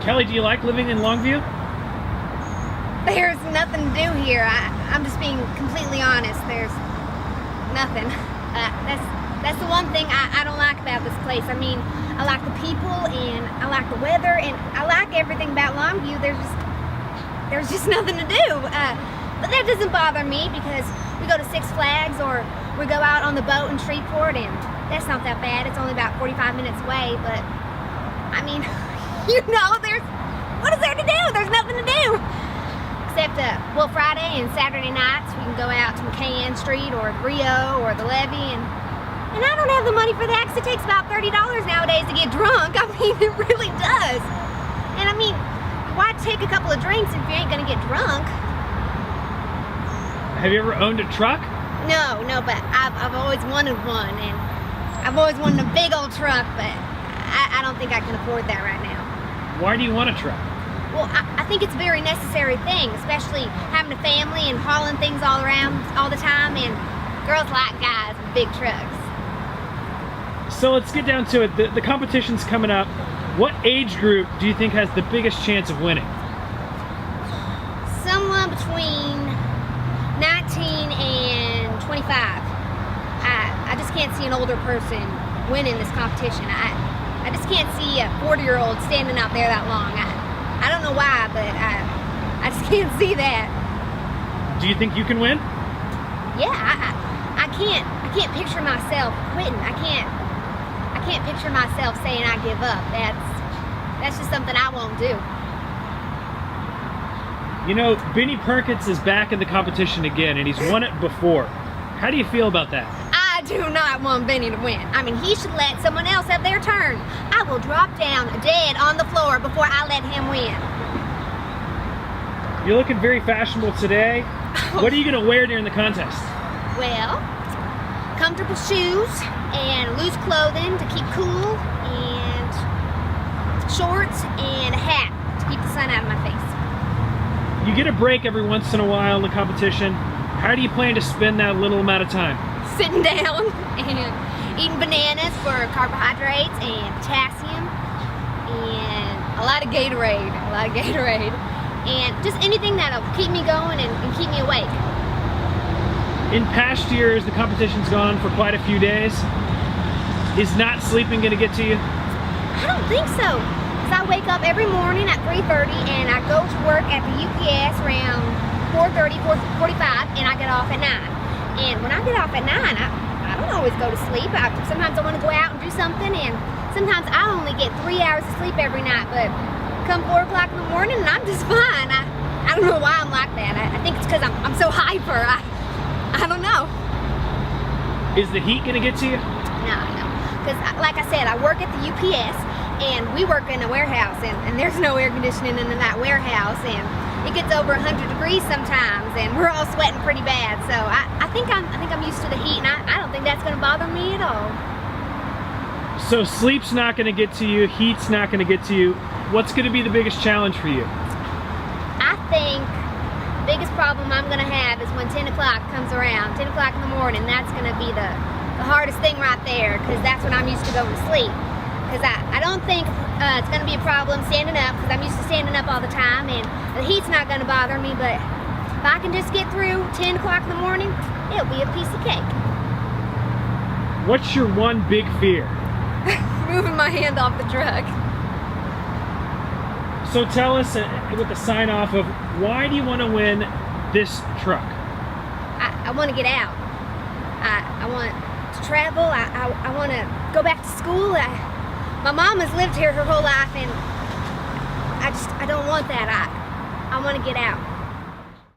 Kelli, do you like living in Longview? There's nothing to do here. I'm just being completely honest. There's nothing. That's the one thing I don't like about this place. I mean, I like the people and I like the weather and I like everything about Longview. There's just nothing to do. But that doesn't bother me because we go to Six Flags or we go out on the boat in Shreveport, and that's not that bad. It's only about 45 minutes away, but I mean, you know, what is there to do? There's nothing to do. Except, well, Friday and Saturday nights, we can go out to McCann Street or Rio or the Levee, and I don't have the money for that because it takes about $30 nowadays to get drunk. I mean, it really does. And I mean, why take a couple of drinks if you ain't gonna get drunk? Have you ever owned a truck? No, but I've always wanted one, and I've always wanted a big old truck, but I don't think I can afford that right now. Why do you want a truck? Well, I think it's a very necessary thing, especially having a family and hauling things all around all the time, and girls like guys with big trucks. So let's get down to it. The competition's coming up. What age group do you think has the biggest chance of winning? Someone between 19 and 25. I just can't see an older person winning this competition. I just can't see a 40-year-old standing out there that long. I don't know why, but I just can't see that. Do you think you can win? Yeah, I can't picture myself quitting. I can't picture myself saying I give up. That's just something I won't do. You know, Benny Perkins is back in the competition again, and he's won it before. How do you feel about that? I do not want Benny to win. I mean, he should let someone else have their turn. I will drop down dead on the floor before I let him win. You're looking very fashionable today. What are you going to wear during the contest? Well, comfortable shoes and loose clothing to keep cool, and shorts and a hat to keep the sun out of my face. You get a break every once in a while in the competition. How do you plan to spend that little amount of time? Sitting down and eating bananas for carbohydrates and potassium, and a lot of Gatorade, and just anything that'll keep me going and keep me awake. In past years, the competition's gone on for quite a few days. Is not sleeping going to get to you? I don't think so. I wake up every morning at 3:30 and I go to work at the UPS around 4:30, 4:45, and I get off at 9. And when I get off at 9, I don't always go to sleep. Sometimes I want to go out and do something, and sometimes I only get 3 hours of sleep every night, but come 4 o'clock in the morning and I'm just fine. I don't know why I'm like that. I think it's because I'm so hyper. I don't know. Is the heat going to get to you? No. Because like I said, I work at the UPS, and we work in a warehouse, and there's no air conditioning in that warehouse, and it gets over 100 degrees sometimes, and we're all sweating pretty bad. So I think I'm used to the heat, and I don't think that's going to bother me at all. So sleep's not going to get to you, heat's not going to get to you. What's going to be the biggest challenge for you? I think the biggest problem I'm going to have is when 10 o'clock comes around, 10 o'clock in the morning. That's going to be the hardest thing right there, because that's when I'm used to going to sleep. Because I don't think it's going to be a problem standing up, because I'm used to standing up all the time, and the heat's not going to bother me, but if I can just get through 10 o'clock in the morning, it'll be a piece of cake. What's your one big fear? Moving my hand off the truck. So tell us, with the sign off of, why do you want to win this truck? I want to get out. I want to travel. I want to go back to school. My mom has lived here her whole life, and I don't want that. I want to get out.